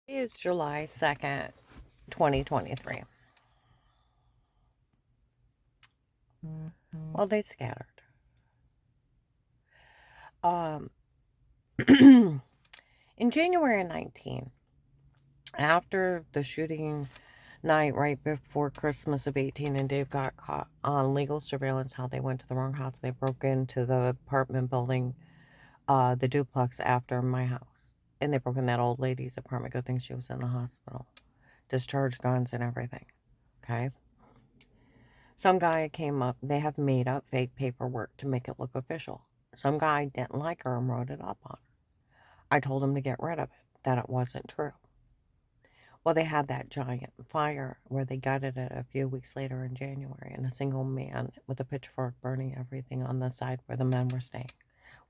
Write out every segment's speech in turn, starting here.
It is July 2nd, 2023. Well, they scattered. Um, in January 19, after the shooting night right before Christmas of 18, and Dave got caught on legal surveillance how they went to the wrong house. They broke into the apartment building, the duplex after my house. And they broke in that old lady's apartment. Good thing she was in the hospital. Discharged guns and everything. Okay? Some guy came up, they have made up fake paperwork to make it look official. Some guy didn't like her and wrote it up on her. I told him to get rid of it, that it wasn't true. Well, they had that giant fire where they gutted it a few weeks later in January, and a single man with a pitchfork burning everything on the side where the men were staying.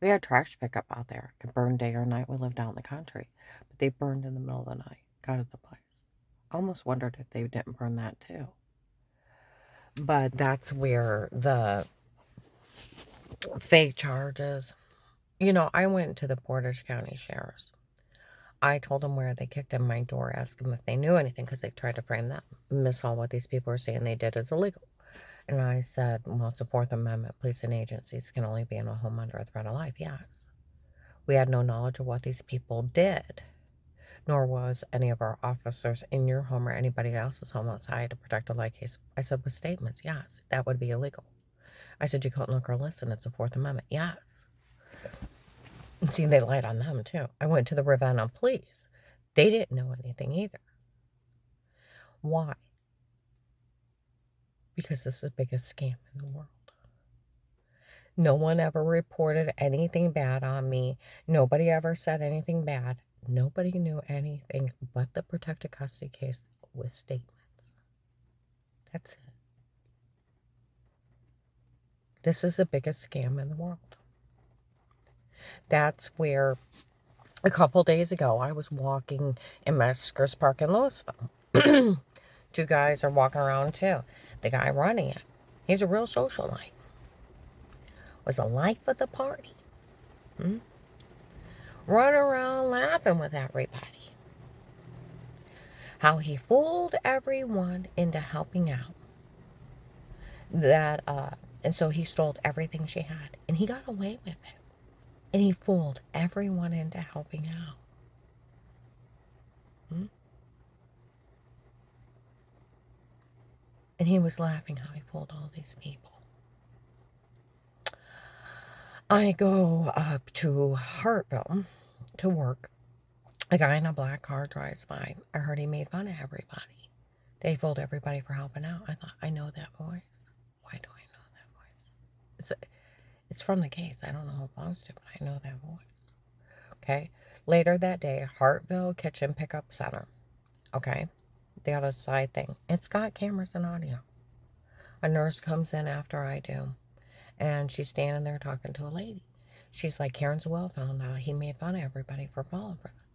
We had trash pickup out there. It could burn day or night. We lived out in the country. But they burned in the middle of the night, gutted the place. I almost wondered if they didn't burn that too. But that's where the fake charges. I went to the Portage County Sheriff's. I told them where they kicked in my door, asked them if they knew anything because they tried to frame that. Miss Hall, what these people are saying they did is illegal. And I said, well, it's the Fourth Amendment. Police and agencies can only be in a home under a threat of life. Yes. We had no knowledge of what these people did, nor was any of our officers in your home or anybody else's home outside to protect a life case. I said, with statements, yes, that would be illegal. I said, you couldn't look or listen. It's the Fourth Amendment. Yes. And see, they lied on them, too. I went to the Ravenna police. They didn't know anything either. Why? Because this is the biggest scam in the world. No one ever reported anything bad on me. Nobody ever said anything bad. Nobody knew anything but the protected custody case with statements. That's it. This is the biggest scam in the world. That's where a couple days ago I was walking in Metzger's Park in Louisville. Two guys are walking around too. The guy running it, he's a real socialite. Was the life of the party. Run around laughing with everybody. How he fooled everyone into helping out. And so he stole everything she had. And he got away with it. And he fooled everyone into helping out. And he was laughing how he fooled all these people. I go up to Hartville to work. A guy in a black car drives by. I heard he made fun of everybody. They fooled everybody for helping out. I thought, I know that voice. Why do I know that voice? It's from the case. I don't know who it belongs to, but I know that voice. Okay. Later that day, Hartville Kitchen Pickup Center. Okay. The other side thing. It's got cameras and audio. A nurse comes in after I do, and she's standing there talking to a lady. She's like, Karen Zwell found out he made fun of everybody for falling for this.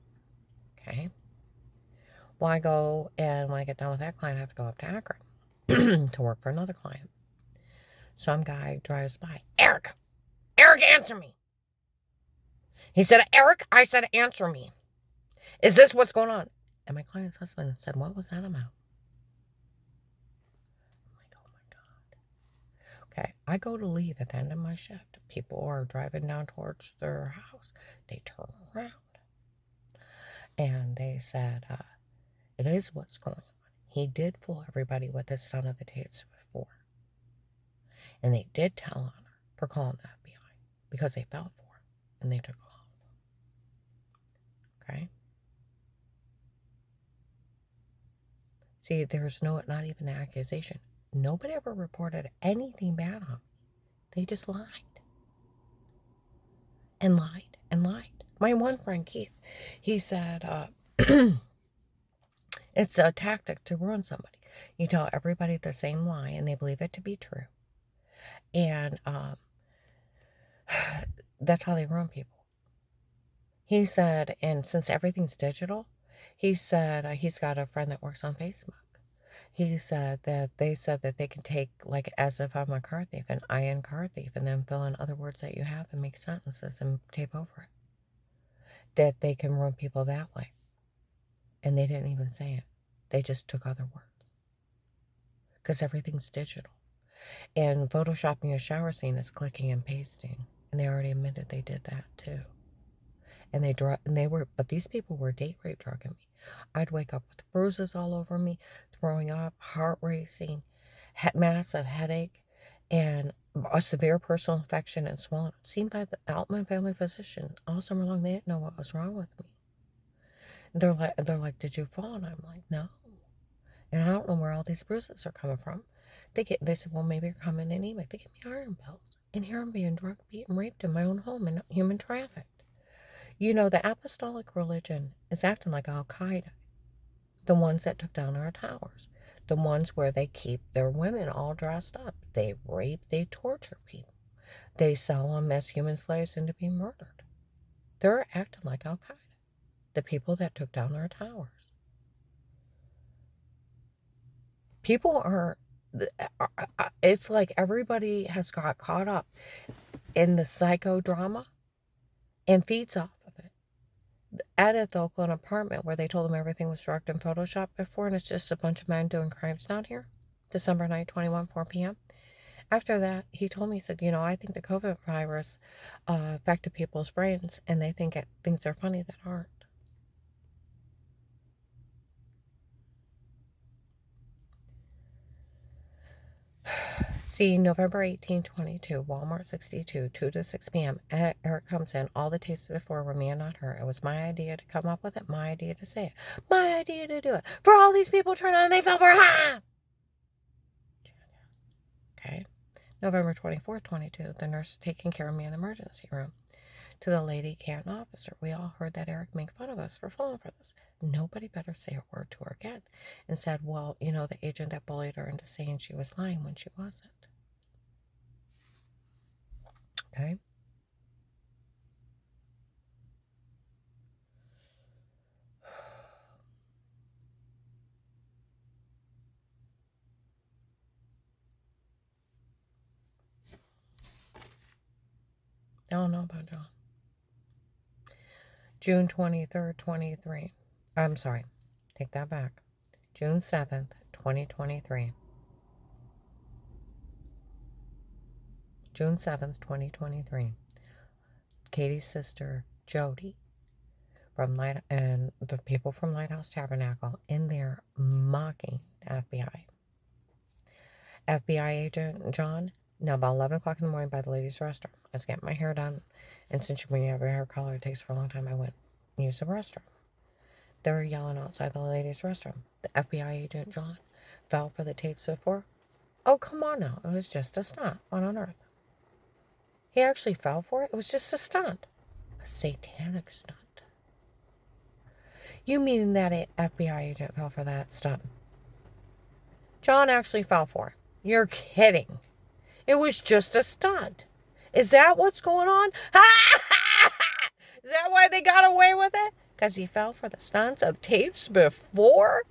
Okay. Well, I go, and when I get done with that client, I have to go up to Akron to work for another client. Some guy drives by. Eric, answer me. He said, Eric, I said, answer me. Is this what's going on? And my client's husband said, what was that about? I'm like, oh my God. Okay, I go to leave at the end of my shift. People are driving down towards their house. They turn around. And they said, it is what's going on. He did fool everybody with his son of the tapes before. And they did tell on her for calling the FBI because they fell for it and they took off. Okay? See, there's not even an accusation. Nobody ever reported anything bad on me. They just lied. And lied and lied. My one friend, Keith, he said, it's a tactic to ruin somebody. You tell everybody the same lie and they believe it to be true. And that's how they ruin people. He said, and since everything's digital, he said he's got a friend that works on Facebook. He said that they said that they can take, like, as if I'm a car thief, and I am car thief, and then fill in other words that you have and make sentences and tape over it. That they can ruin people that way. And they didn't even say it. They just took other words. Because everything's digital. And photoshopping a shower scene is clicking and pasting. And they already admitted they did that too. And but these people were date rape drugging me. I'd wake up with bruises all over me, throwing up, heart racing, massive headache, and a severe personal infection and swelling. Seen by the Altman family physician all summer long. They didn't know what was wrong with me. And they're like, did you fall? And I'm like, no. And I don't know where all these bruises are coming from. They said, well, maybe you're coming anemic. They give me iron pills. And here I'm being drugged, beaten, raped in my own home and human trafficked. You know, the apostolic religion is acting like Al-Qaeda. The ones that took down our towers. The ones where they keep their women all dressed up. They rape, they torture people. They sell them as human slaves and to be murdered. They're acting like Al-Qaeda. The people that took down our towers. People are, it's like everybody has got caught up in the psychodrama and feeds off of it. At the Oakland apartment where they told them everything was drugged and photoshopped before, and it's just a bunch of men doing crimes down here. December 9, 21, 4 p.m. After that, he told me, he said, you know, I think the COVID virus affected people's brains, and they think things are funny that aren't. See, November 18, 22, Walmart 62, 2 to 6 p.m. Eric comes in. All the tapes before were me and not her. It was my idea to come up with it, my idea to say it, my idea to do it. For all these people turn on, they fell for ha! Okay. November 24th, 22, the nurse is taking care of me in the emergency room. To the lady Canton officer, we all heard that Eric make fun of us for falling for this. Nobody better say a word to her again. And said, well, you know, the agent that bullied her into saying she was lying when she wasn't. Okay? I don't know about John. June 23rd, 23. I'm sorry. Take that back. June 7th, 2023. June 7th, 2023. Katie's sister, Jody, and the people from Lighthouse Tabernacle in there mocking the FBI. FBI agent John, now about 11 o'clock in the morning by the ladies' restroom. I was getting my hair done, and since when you have your hair color, it takes for a long time, I went and used the restroom. They were yelling outside the ladies' restroom. The FBI agent John fell for the tapes before. Oh, come on now. It was just a stunt. What on earth? He actually fell for it? It was just a stunt. A satanic stunt. You mean that an FBI agent fell for that stunt? John actually fell for it. You're kidding. It was just a stunt. Is that what's going on? Is that why they got away with it? Because he fell for the stunts of tapes before?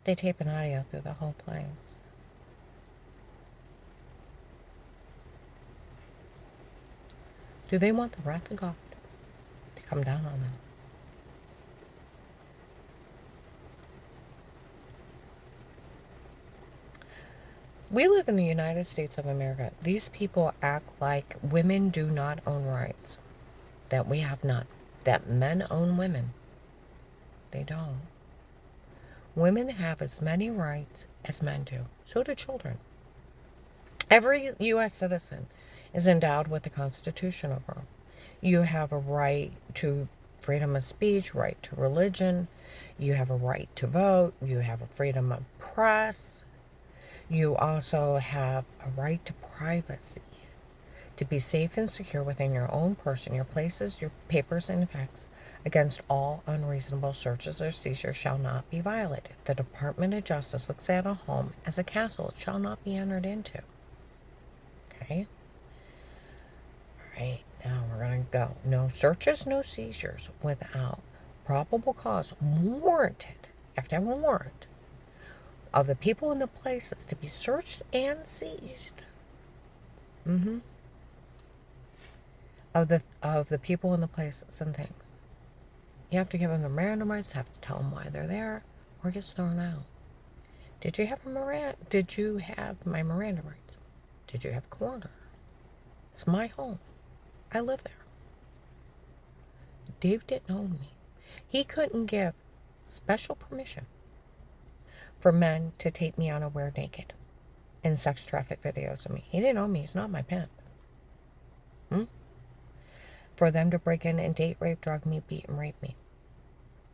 They tape an audio through the whole place. Do they want the wrath of God to come down on them? We live in the United States of America. These people act like women do not own rights. That we have none. That men own women. They don't. Women have as many rights as men do. So do children. Every U.S. citizen is endowed with the Constitution over them. You have a right to freedom of speech, right to religion. You have a right to vote. You have a freedom of press. You also have a right to privacy, to be safe and secure within your own person, your places, your papers, and effects against all unreasonable searches or seizures shall not be violated. The Department of Justice looks at a home as a castle. It shall not be entered into. Okay? All right, now we're going to go. No searches, no seizures without probable cause warranted. You have to have a warrant of the people and the places to be searched and seized. Of the people and the places and things. You have to give them the Miranda rights, have to tell them why they're there, or it gets thrown out. Did you have my Miranda rights? Did you have quarter? It's my home. I live there. Dave didn't own me. He couldn't give special permission for men to take me unaware naked and sex traffic videos of me. He didn't own me. He's not my pimp. For them to break in and date, rape, drug me, beat, and rape me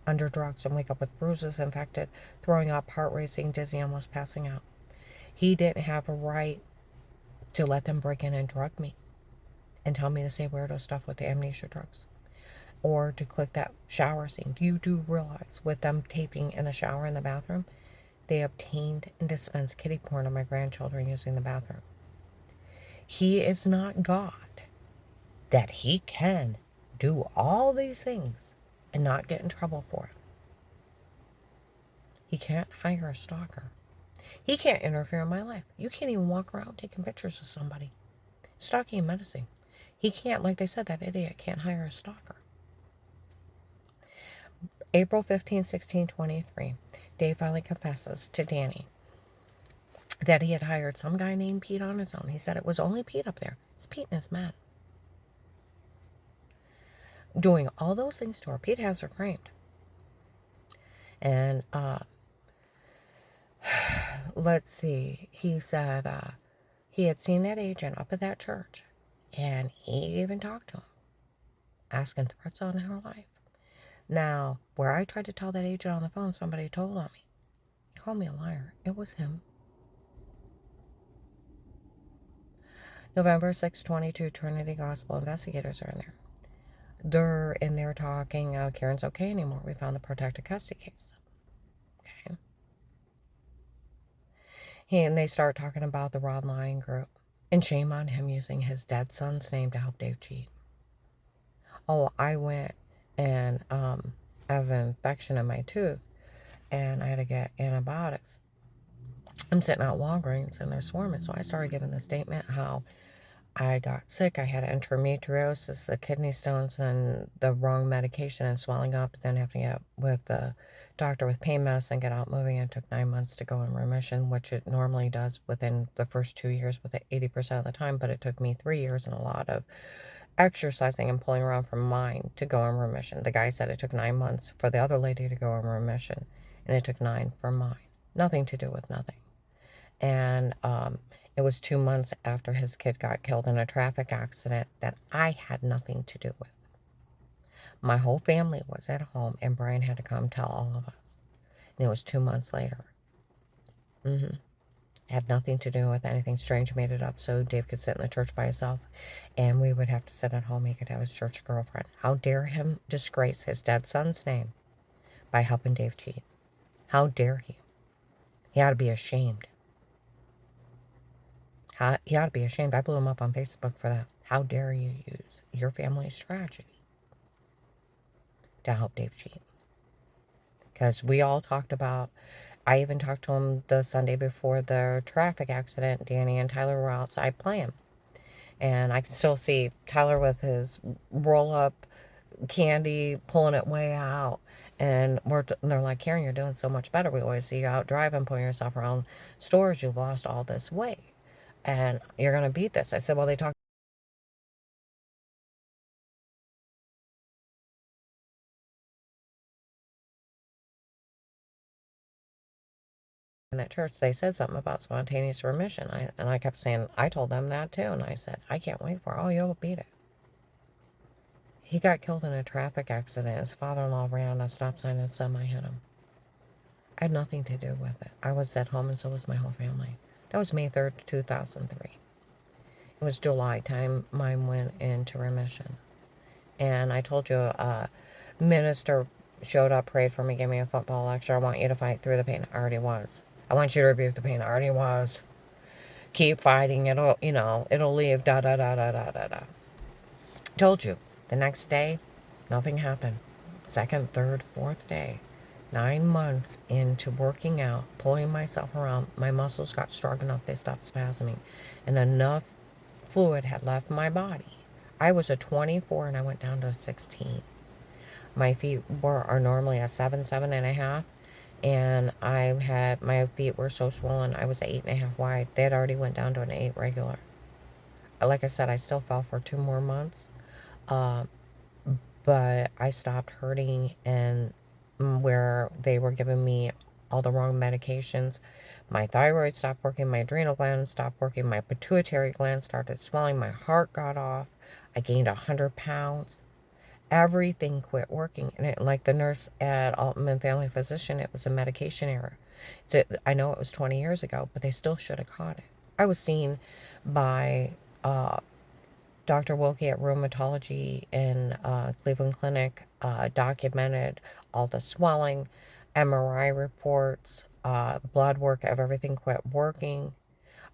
under drugs and wake up with bruises, infected, throwing up, heart racing, dizzy, almost passing out. He didn't have a right to let them break in and drug me and tell me to say weirdo stuff with the amnesia drugs, or to click that shower scene. You do realize with them taping in the shower in the bathroom, they obtained and dispensed kiddie porn of my grandchildren using the bathroom. He is not God that he can do all these things and not get in trouble for it. He can't hire a stalker. He can't interfere in my life. You can't even walk around taking pictures of somebody. Stalking and menacing. He can't, like they said, that idiot can't hire a stalker. April 15, 1623, Dave finally confesses to Danny that he had hired some guy named Pete on his own. He said it was only Pete up there. It's Pete and his men. Doing all those things to her. Pete has her framed. And let's see, he said he had seen that agent up at that church, and he even talked to him, asking threats on her life. Now, where I tried to tell that agent on the phone, somebody told on me. He called me a liar. It was him. November 6/22, Trinity Gospel investigators are in there. They're in there talking, Karen's okay anymore. We found the protected custody case. Okay. And they start talking about the Rod Lyon group. And shame on him using his dead son's name to help Dave cheat. Oh, I went and I have an infection in my tooth, and I had to get antibiotics. I'm sitting out Walgreens, and they're swarming. So I started giving the statement how I got sick. I had endometriosis, the kidney stones, and the wrong medication and swelling up. Then having to get with the doctor with pain medicine, get out moving. It took 9 months to go in remission, which it normally does within the first 2 years with it 80% of the time. But it took me 3 years and a lot of exercising and pulling around from mine to go in remission. The guy said it took 9 months for the other lady to go in remission, and it took 9 for mine. Nothing to do with nothing. And it was 2 months after his kid got killed in a traffic accident that I had nothing to do with. My whole family was at home, and Brian had to come tell all of us. And it was 2 months later. Had nothing to do with anything. Strange made it up so Dave could sit in the church by himself, and we would have to sit at home. He could have his church girlfriend. How dare him disgrace his dead son's name by helping Dave cheat? How dare he? He ought to be ashamed. He ought to be ashamed. I blew him up on Facebook for that. How dare you use your family's tragedy to help Dave cheat? Because we all talked about, I even talked to him the Sunday before the traffic accident. Danny and Tyler were outside playing. And I can still see Tyler with his roll-up candy, pulling it way out. And they're like, Karen, you're doing so much better. We always see you out driving, pulling yourself around stores. You've lost all this weight. And you're going to beat this. I said, well, they talk in that church. They said something about spontaneous remission. And I kept saying, I told them that too. And I said, I can't wait for it. Oh, you'll beat it. He got killed in a traffic accident. His father-in-law ran a stop sign and semi hit him. I had nothing to do with it. I was at home, and so was my whole family. That was May 3rd, 2003. It was July time mine went into remission. And I told you, minister showed up, prayed for me, gave me a football lecture. I want you to fight through the pain. I already was. I want you to rebuke the pain. I already was. Keep fighting. It'll, it'll leave. Da, da, da, da, da, da, da. Told you. The next day, nothing happened. Second, third, fourth day. 9 months into working out, pulling myself around, my muscles got strong enough they stopped spasming, and enough fluid had left my body. I was a 24 and I went down to a 16. My feet are normally a 7.5, and my feet were so swollen. I was 8.5 wide. They had already went down to an 8 regular. Like I said, I still fell for 2 more months, uh, but I stopped hurting, and where they were giving me all the wrong medications. My thyroid stopped working, my adrenal gland stopped working, my pituitary gland started swelling, my heart got off, I gained 100 pounds. Everything quit working. And like the nurse at Altman Family Physician, it was a medication error. So I know it was 20 years ago, but they still should have caught it. I was seen by Dr. Wilkie at Rheumatology in Cleveland Clinic, documented all the swelling, MRI reports, blood work of everything quit working.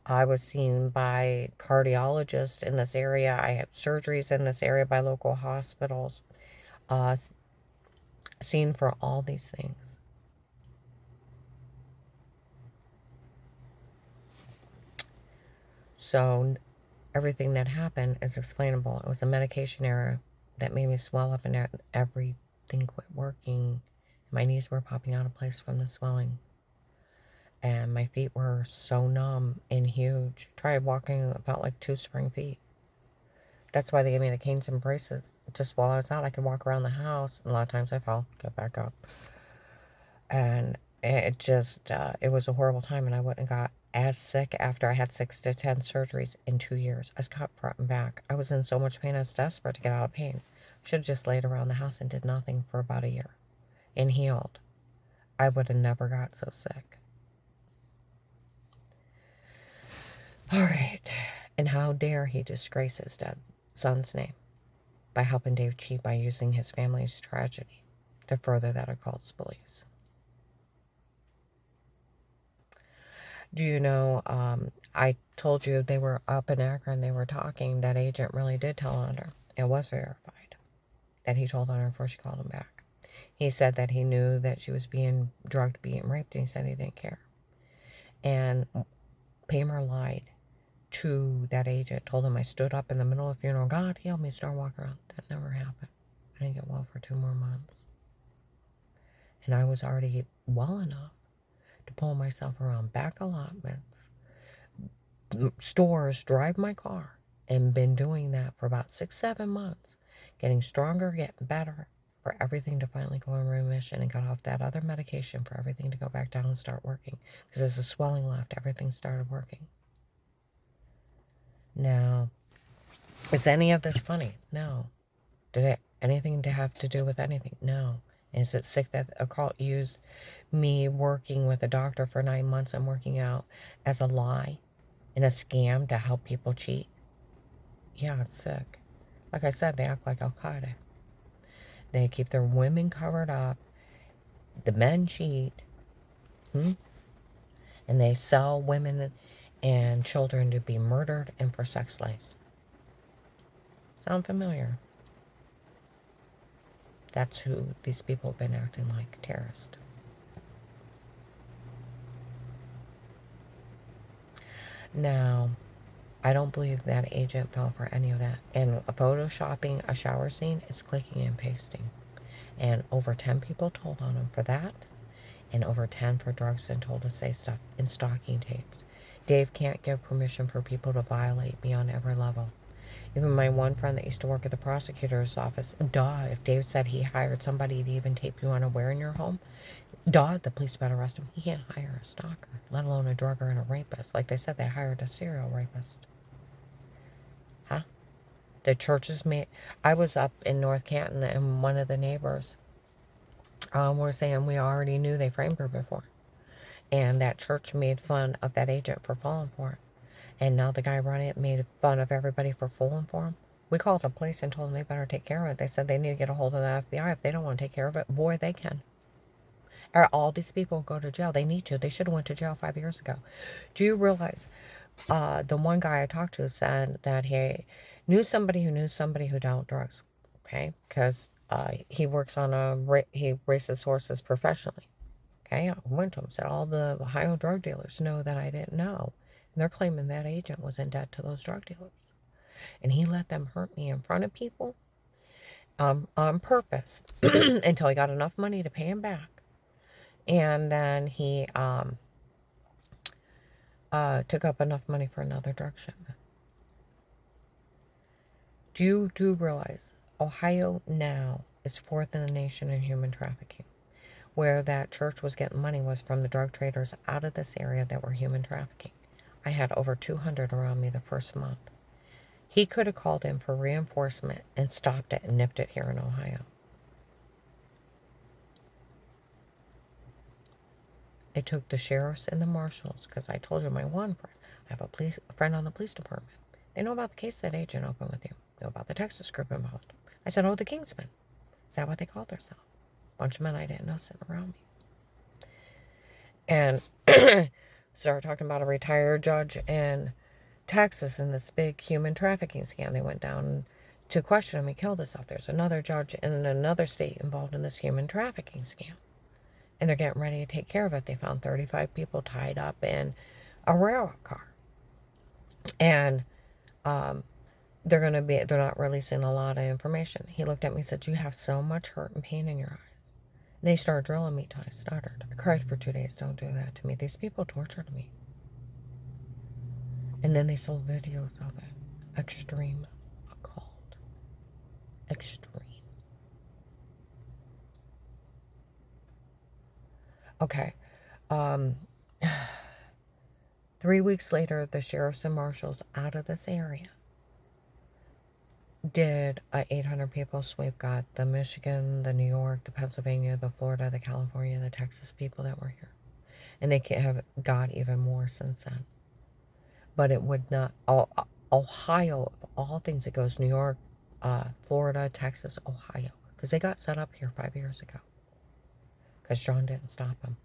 I was seen by cardiologists in this area. I had surgeries in this area by local hospitals. Uh, Seen for all these things. So everything that happened is explainable. It was a medication error that made me swell up, and everything quit working. My knees were popping out of place from the swelling. And my feet were so numb and huge. Tried walking, felt like 2 spring feet. That's why they gave me the canes and braces. Just while I was out, I could walk around the house. A lot of times I fell, get back up. And it was a horrible time, and I wouldn't have got as sick after I had 6 to 10 surgeries in 2 years. I was cut front and back. I was in so much pain, I was desperate to get out of pain. I should have just laid around the house and did nothing for about a year and healed. I would have never got so sick. All right. And how dare he disgrace his dead son's name by helping Dave cheat by using his family's tragedy to further that occult's beliefs. Do you know, I told you they were up in Akron, they were talking. That agent really did tell on her. It was verified that he told on her before she called him back. He said that he knew that she was being drugged, being raped, and he said he didn't care. And Paymer lied to that agent, told him I stood up in the middle of the funeral, God healed me, start walking around. That never happened. I didn't get well for 2 more months. And I was already well enough to pull myself around back allotments, stores, drive my car, and been doing that for about 6, 7 months, getting stronger, getting better, for everything to finally go in remission, and got off that other medication for everything to go back down and start working. Because as the swelling left, everything started working. Now, is any of this funny? No. Did it anything to have to do with anything? No. Is it sick that a cult used me working with a doctor for 9 months and working out as a lie and a scam to help people cheat? Yeah, it's sick. Like I said, they act like Al Qaeda. They keep their women covered up. The men cheat. And they sell women and children to be murdered and for sex slaves. Sound familiar? That's who these people have been acting like, terrorists. Now, I don't believe that agent fell for any of that. And photoshopping a shower scene is clicking and pasting. And over 10 people told on him for that. And over 10 for drugs and told to say stuff in stocking tapes. Dave can't give permission for people to violate me on every level. Even my one friend that used to work at the prosecutor's office, if Dave said he hired somebody to even tape you unaware in your home, the police better arrest him. He can't hire a stalker, let alone a drugger and a rapist. Like they said, they hired a serial rapist. Huh? The churches made... I was up in North Canton, and one of the neighbors were saying we already knew they framed her before. And that church made fun of that agent for falling for it. And now the guy running it made fun of everybody for falling for him. We called the police and told them they better take care of it. They said they need to get a hold of the FBI. If they don't want to take care of it, boy, they can. Or all these people go to jail. They need to. They should have went to jail 5 years ago. Do you realize the one guy I talked to said that he knew somebody who dealt drugs, okay? Because he works on he races horses professionally, okay? I went to him, said all the Ohio drug dealers know that I didn't know. And they're claiming that agent was in debt to those drug dealers. And he let them hurt me in front of people. on purpose until he got enough money to pay him back. And then he took up enough money for another drug shipment. Do realize Ohio now is fourth in the nation in human trafficking? Where that church was getting money was from the drug traders out of this area that were human trafficking. I had over 200 around me the first month. He could have called in for reinforcement and stopped it and nipped it here in Ohio. It took the sheriffs and the marshals, because I told you my one friend, I have a friend on the police department. They know about the case that agent opened with you. They know about the Texas group involved. I said, oh, the Kingsmen. Is that what they called themselves? Bunch of men I didn't know sitting around me. And started talking about a retired judge in Texas and this big human trafficking scam. They went down to question him. He killed himself. There's another judge in another state involved in this human trafficking scam. And they're getting ready to take care of it. They found 35 people tied up in a railroad car. And they're not releasing a lot of information. He looked at me and said, you have so much hurt and pain in your eyes. And they started drilling me till I stuttered. I cried for 2 days. Don't do that to me. These people tortured me. And then they sold videos of it. Extreme occult. Extreme. Okay. 3 weeks later, the sheriffs and marshals out of this area did a 800 people sweep. Got the Michigan, the New York, the Pennsylvania, the Florida, the California, the Texas people that were here. And they have got even more since then. But it would not, Ohio, of all things, it goes New York, Florida, Texas, Ohio. Because they got set up here 5 years ago. Because John didn't stop them.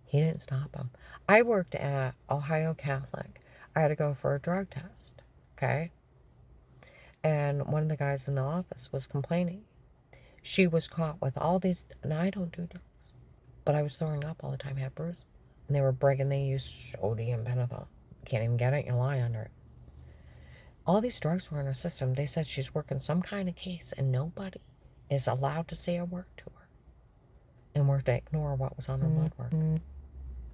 He didn't stop them. I worked at Ohio Catholic. I had to go for a drug test. Okay? And one of the guys in the office was complaining. She was caught with all these, and I don't do drugs, but I was throwing up all the time, had bruises. And they were bragging they used sodium pentothal. Can't even get it, you lie under it. All these drugs were in her system. They said she's working some kind of case, and nobody is allowed to say a word to her. And we're to ignore what was on her blood work.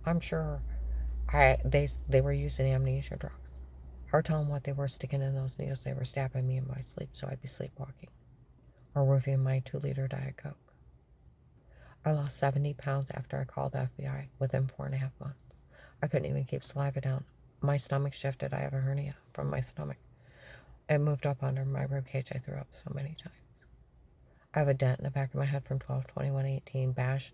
I'm sure they were using amnesia drugs. Her telling what they were sticking in those needles, they were stabbing me in my sleep, so I'd be sleepwalking. Or roofing my 2-liter Diet Coke. I lost 70 pounds after I called the FBI within 4.5 months. I couldn't even keep saliva down. My stomach shifted. I have a hernia from my stomach. It moved up under my rib cage. I threw up so many times. I have a dent in the back of my head from 12/21/18, bashed,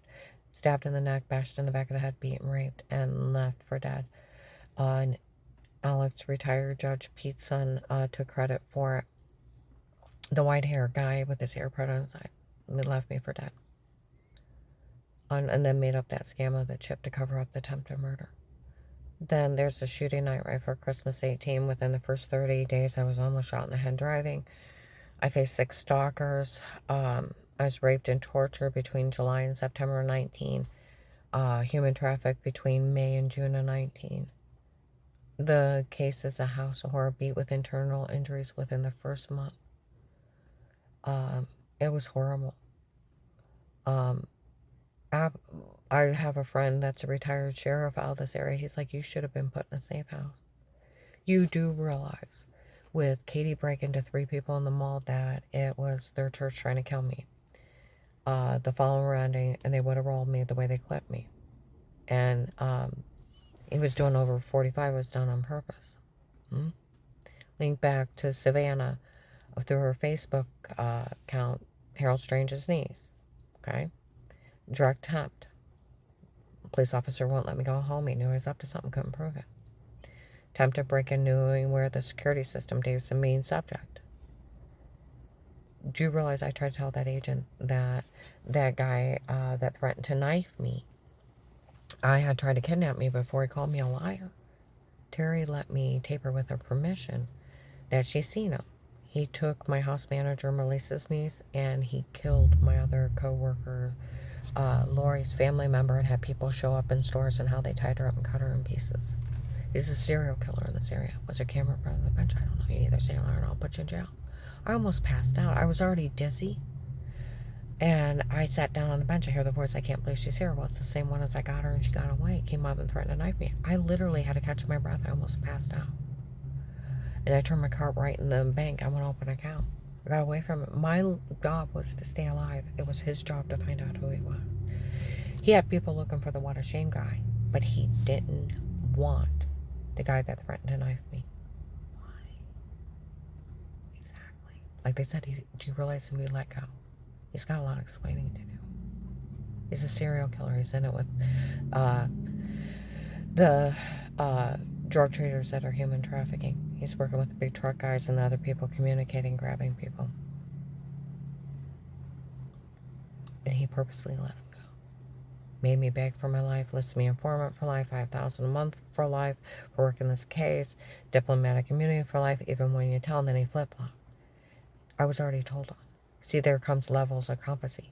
stabbed in the neck, bashed in the back of the head, beaten, raped, and left for dead. And Alex, retired Judge Pete's son, took credit for it. The white-haired guy with his hair put on his side left me for dead. And then made up that scam of the chip to cover up the attempted murder. Then there's the shooting night right for Christmas 18. Within the first 30 days, I was almost shot in the head driving. I faced 6 stalkers. I was raped and tortured between July and September 19. Human traffic between May and June of 19. The case is a house of horror, beat with internal injuries within the first month. It was horrible. I have a friend that's a retired sheriff out of this area. He's like, you should have been put in a safe house. You do realize with Katie breaking to 3 people in the mall that it was their church trying to kill me. The following rounding, and they would have rolled me the way they clipped me. And he was doing over 45. It was done on purpose. Link back to Savannah through her Facebook account, Harold Strange's niece. Okay? Direct attempt. Police officer won't let me go home. He knew I was up to something, couldn't prove it. Attempted break-in, knowing where the security system Dave's the main subject. Do you realize I tried to tell that agent that that guy that threatened to knife me, I had tried to kidnap me before he called me a liar. Terry let me tape her with her permission that she's seen him. He took my house manager, Melissa's niece, and he killed my other co-worker, Lori's family member, and had people show up in stores and how they tied her up and cut her in pieces. He's a serial killer in this area. Was there camera in front of the bench? I don't know. You either say a liar or I'll put you in jail. I almost passed out. I was already dizzy. And I sat down on the bench. I hear the voice. I can't believe she's here. Well, it's the same one as I got her and she got away. Came up and threatened to knife me. I literally had to catch my breath. I almost passed out. And I turned my car right in the bank. I went to open an account. I got away from it. My job was to stay alive. It was his job to find out who he was. He had people looking for the what a shame guy, but he didn't want the guy that threatened to knife me. Why? Exactly. Like they said, do you realize who he let go? He's got a lot of explaining to do. He's a serial killer. He's in it with the drug traders that are human trafficking. He's working with the big truck guys and the other people communicating, grabbing people. And he purposely let him go. Made me beg for my life, lists me informant for life, $5,000 a month for life, for working this case, diplomatic immunity for life, even when you tell him, then he flip-flop. I was already told on. See, there comes levels of competency.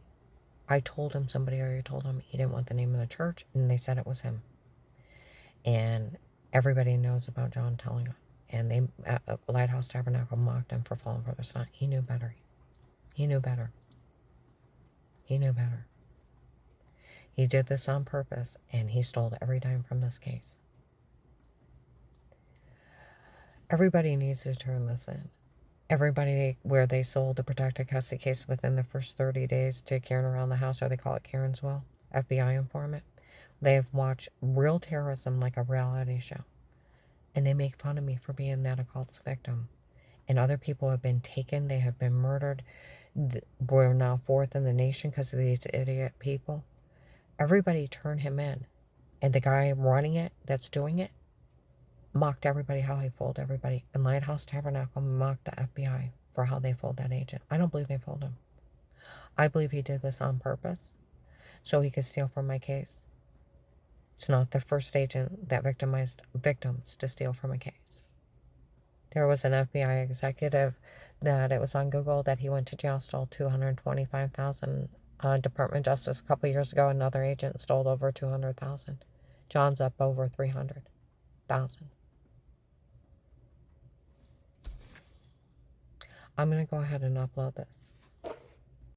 I told him, somebody already told him he didn't want the name of the church, and they said it was him. And everybody knows about John telling him. And they, Lighthouse Tabernacle mocked him for falling for their son. He knew better. He knew better. He knew better. He did this on purpose, and he stole every dime from this case. Everybody needs to turn this in. Everybody where they sold the protected custody case within the first 30 days to Karen around the house, or they call it Karen's Will, FBI informant, they've watched real terrorism like a reality show. And they make fun of me for being that occult's victim. And other people have been taken. They have been murdered. We're now fourth in the nation because of these idiot people. Everybody turned him in. And the guy running it, that's doing it, mocked everybody how he fooled everybody. And Lighthouse Tabernacle mocked the FBI for how they fooled that agent. I don't believe they fooled him. I believe he did this on purpose so he could steal from my case. It's not the first agent that victimized victims to steal from a case. There was an FBI executive that it was on Google that he went to jail, stole $225,000. Department of Justice a couple years ago, another agent stole over $200,000. John's up over $300,000. I'm going to go ahead and upload this.